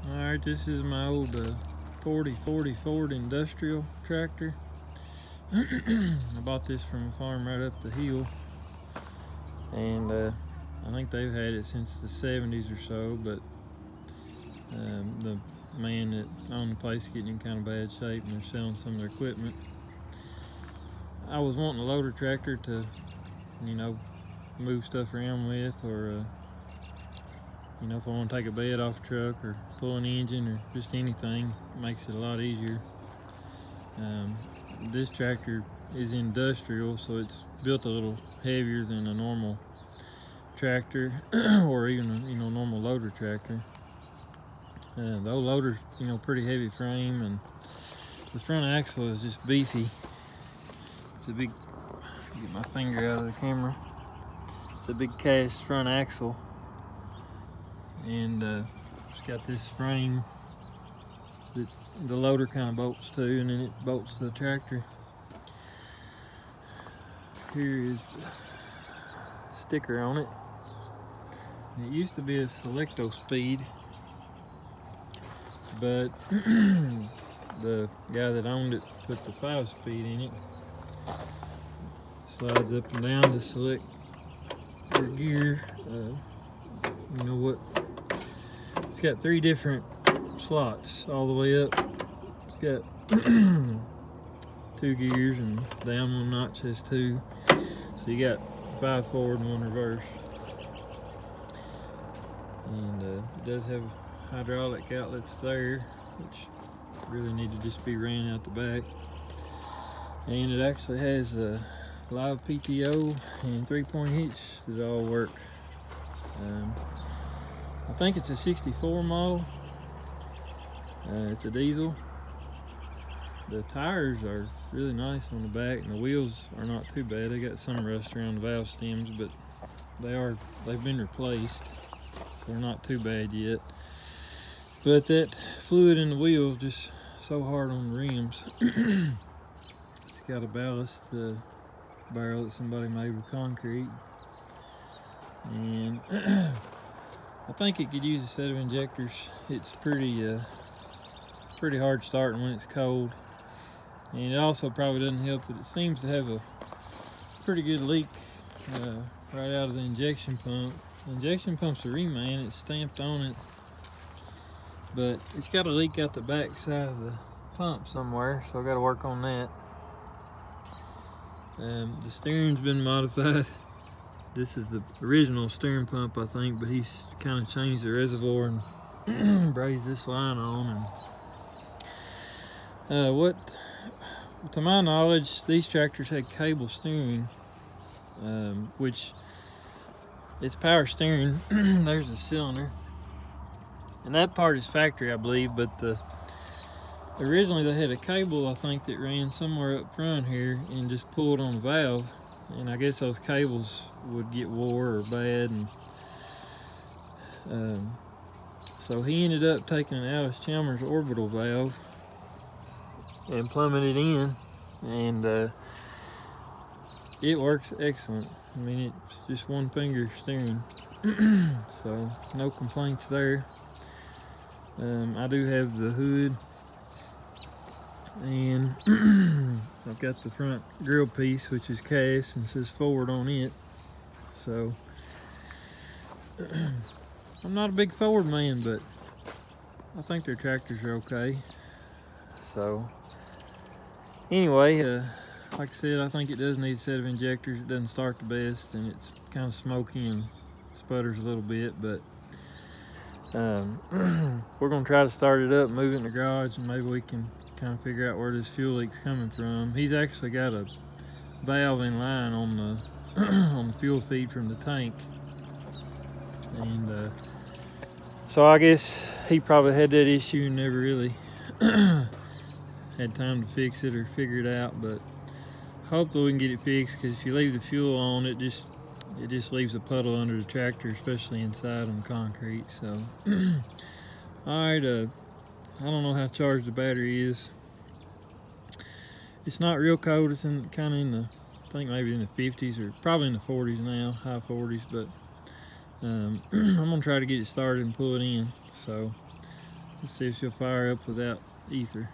Alright, this is my old 4040 Ford industrial tractor. I bought this from a farm right up the hill, and I think they've had it since the 70s or so, but the man that owned the place getting in kind of bad shape, and they're selling some of their equipment. I was wanting a loader tractor to, you know, move stuff around with, or you know, if I want to take a bed off a truck or pull an engine or just anything, it makes it a lot easier. This tractor is industrial, so it's built a little heavier than a normal tractor or even a normal loader tractor. The old loader's pretty heavy frame, and the front axle is just beefy. It's a big, get my finger out of the camera. It's a big cast front axle, and it's got this frame that the loader kind of bolts to, and then it bolts to the tractor. Here is the sticker on it. It used to be a Selecto Speed, but the guy that owned it put the 5-speed in it. Slides up and down to select your gear. You know what? It's got 3 different slots all the way up. It's got 2 gears, and down one notch has 2. So you got 5 forward and 1 reverse. And it does have hydraulic outlets there, which really need to just be ran out the back. And it actually has a live PTO and 3-point hitch that all work. I think it's a 64 model. It's a diesel. The tires are really nice on the back, and the wheels are not too bad. They got some rust around the valve stems, but they've been replaced, so they're not too bad yet. But that fluid in the wheel just so hard on the rims. It's got a ballast barrel that somebody made with concrete, and I think it could use a set of injectors. It's pretty hard starting when it's cold, and it also probably doesn't help that it seems to have a pretty good leak right out of the injection pump. The injection pump's a reman, it's stamped on it, but it's got a leak out the back side of the pump somewhere, so I got to work on that. The steering's been modified. This is the original steering pump, I think, but he's kind of changed the reservoir and brazed this line on. And to my knowledge, these tractors had cable steering, which it's power steering. There's the cylinder, and that part is factory, I believe, but originally they had a cable, I think, that ran somewhere up front here and just pulled on the valve, and I guess those cables would get wore or bad, and so he ended up taking an Alice-Chalmers orbital valve and plumbing it in, and it works excellent. I mean, it's just 1-finger steering, so no complaints there. I do have the hood, and I've got the front grill piece, which is cast and says Ford on it. So I'm not a big Ford man, but I think their tractors are okay. So anyway, like I said, I think it does need a set of injectors. It doesn't start the best, and it's kind of smoky and sputters a little bit, but we're going to try to start it up, move it in the garage, and maybe we can kind of figure out where this fuel leak's coming from. He's actually got a valve in line on the on the fuel feed from the tank, and so I guess he probably had that issue and never really had time to fix it or figure it out. But hopefully we can get it fixed, because if you leave the fuel on, it just leaves a puddle under the tractor, especially inside on concrete. So all right, I don't know how charged the battery is. It's not real cold. It's kind of in the, I think maybe in the 50s, or probably in the 40s now, high 40s. But I'm gonna try to get it started and pull it in. So Let's see if she'll fire up without ether.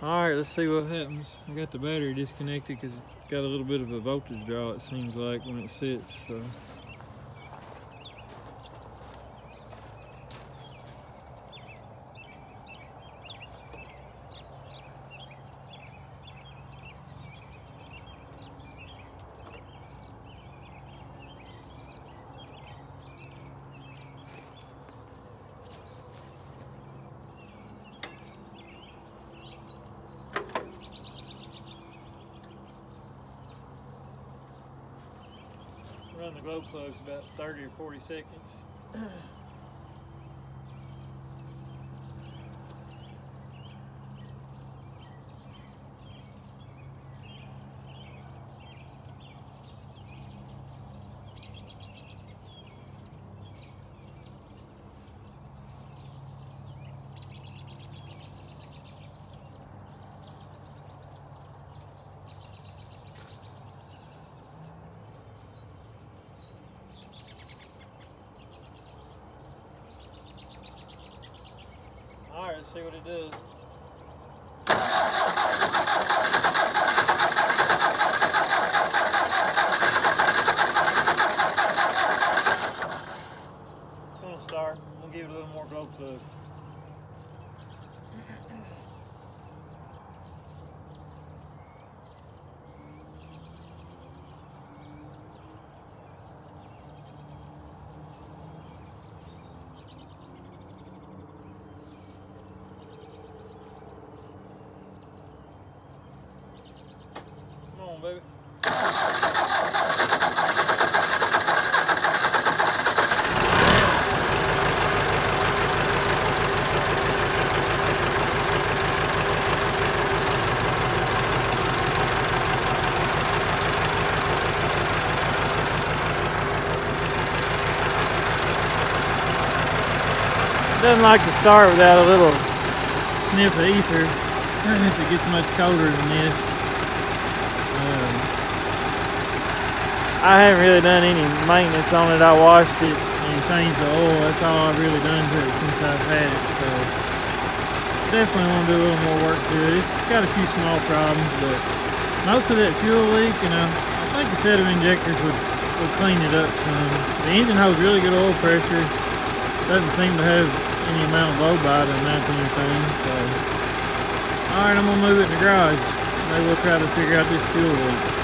Alright, let's see what happens. I got the battery disconnected because it's got a little bit of a voltage draw, it seems like, when it sits, so. Run the glow plugs about 30 or 40 seconds. Alright, let's see what it does. It's gonna start. We'll give it a little more glow plug. Come on, baby. Doesn't like to start without a little sniff of ether if it gets much colder than this. I haven't really done any maintenance on it. I washed it and changed the oil. That's all I've really done to it since I've had it. So definitely want to do a little more work to it. It's got a few small problems, but most of that fuel leak, you know, I think a set of injectors would clean it up some. The engine holds really good oil pressure. Doesn't seem to have any amount of low bite or anything. So, all right, I'm gonna move it in the garage. Maybe we'll try to figure out this fuel leak.